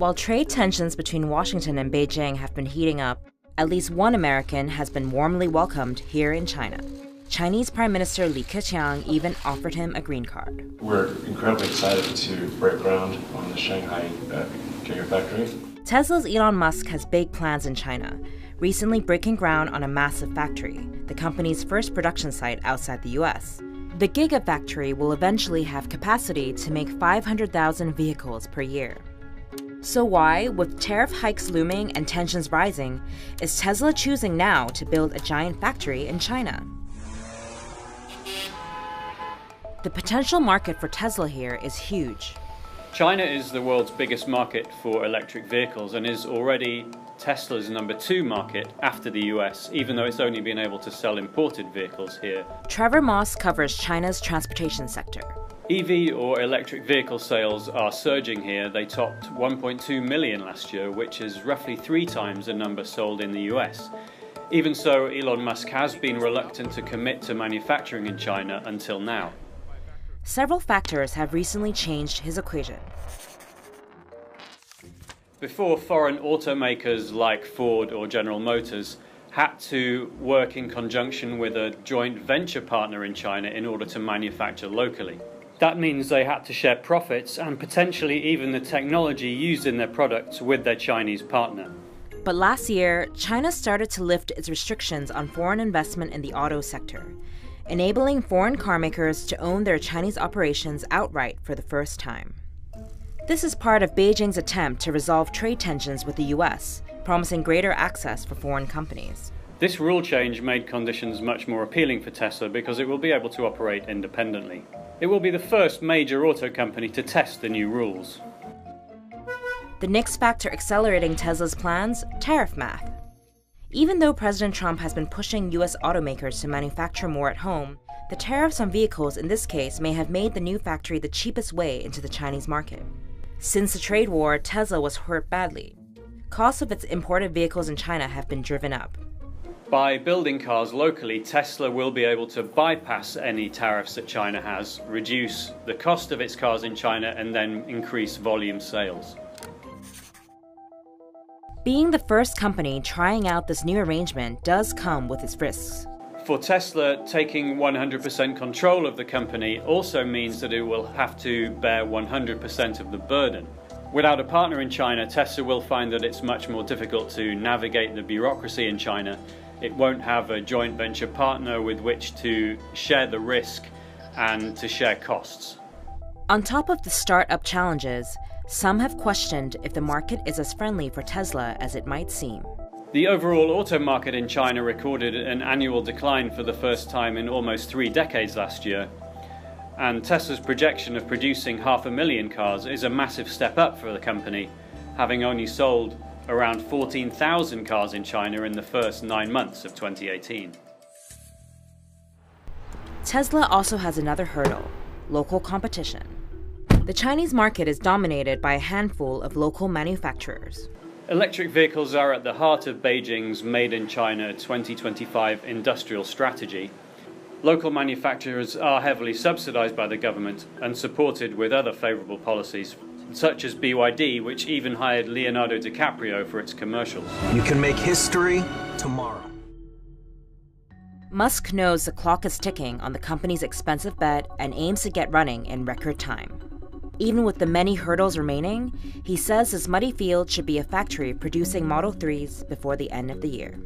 While trade tensions between Washington and Beijing have been heating up, at least one American has been warmly welcomed here in China. Chinese Prime Minister Li Keqiang even offered him a green card. We're incredibly excited to break ground on the Shanghai Gigafactory. Tesla's Elon Musk has big plans in China, recently breaking ground on a massive factory, the company's first production site outside the U.S. The Gigafactory will eventually have capacity to make 500,000 vehicles per year. So why, with tariff hikes looming and tensions rising, is Tesla choosing now to build a giant factory in China? The potential market for Tesla here is huge. China is the world's biggest market for electric vehicles and is already Tesla's #2 market after the US, even though it's only been able to sell imported vehicles here. Trevor Moss covers China's transportation sector. EV or electric vehicle sales are surging here. They topped 1.2 million last year, which is roughly 3 times the number sold in the US. Even so, Elon Musk has been reluctant to commit to manufacturing in China until now. Several factors have recently changed his equation. Before, foreign automakers like Ford or General Motors had to work in conjunction with a joint venture partner in China in order to manufacture locally. That means they had to share profits and potentially even the technology used in their products with their Chinese partner. But last year, China started to lift its restrictions on foreign investment in the auto sector, enabling foreign carmakers to own their Chinese operations outright for the first time. This is part of Beijing's attempt to resolve trade tensions with the US, promising greater access for foreign companies. This rule change made conditions much more appealing for Tesla because it will be able to operate independently. It will be the first major auto company to test the new rules. The next factor accelerating Tesla's plans, tariff math. Even though President Trump has been pushing US automakers to manufacture more at home, the tariffs on vehicles in this case may have made the new factory the cheapest way into the Chinese market. Since the trade war, Tesla was hurt badly. Costs of its imported vehicles in China have been driven up. By building cars locally, Tesla will be able to bypass any tariffs that China has, reduce the cost of its cars in China, and then increase volume sales. Being the first company trying out this new arrangement does come with its risks. For Tesla, taking 100% control of the company also means that it will have to bear 100% of the burden. Without a partner in China, Tesla will find that it's much more difficult to navigate the bureaucracy in China. It won't have a joint venture partner with which to share the risk and to share costs. On top of the startup challenges, some have questioned if the market is as friendly for Tesla as it might seem. The overall auto market in China recorded an annual decline for the first time in almost 3 decades last year. And Tesla's projection of producing 500,000 cars is a massive step up for the company, having only sold around 14,000 cars in China in the first 9 months of 2018. Tesla also has another hurdle: local competition. The Chinese market is dominated by a handful of local manufacturers. Electric vehicles are at the heart of Beijing's Made in China 2025 industrial strategy. Local manufacturers are heavily subsidized by the government and supported with other favorable policies, such as BYD, which even hired Leonardo DiCaprio for its commercials. You can make history tomorrow. Musk knows the clock is ticking on the company's expensive bet and aims to get running in record time. Even with the many hurdles remaining, he says this muddy field should be a factory producing Model 3s before the end of the year.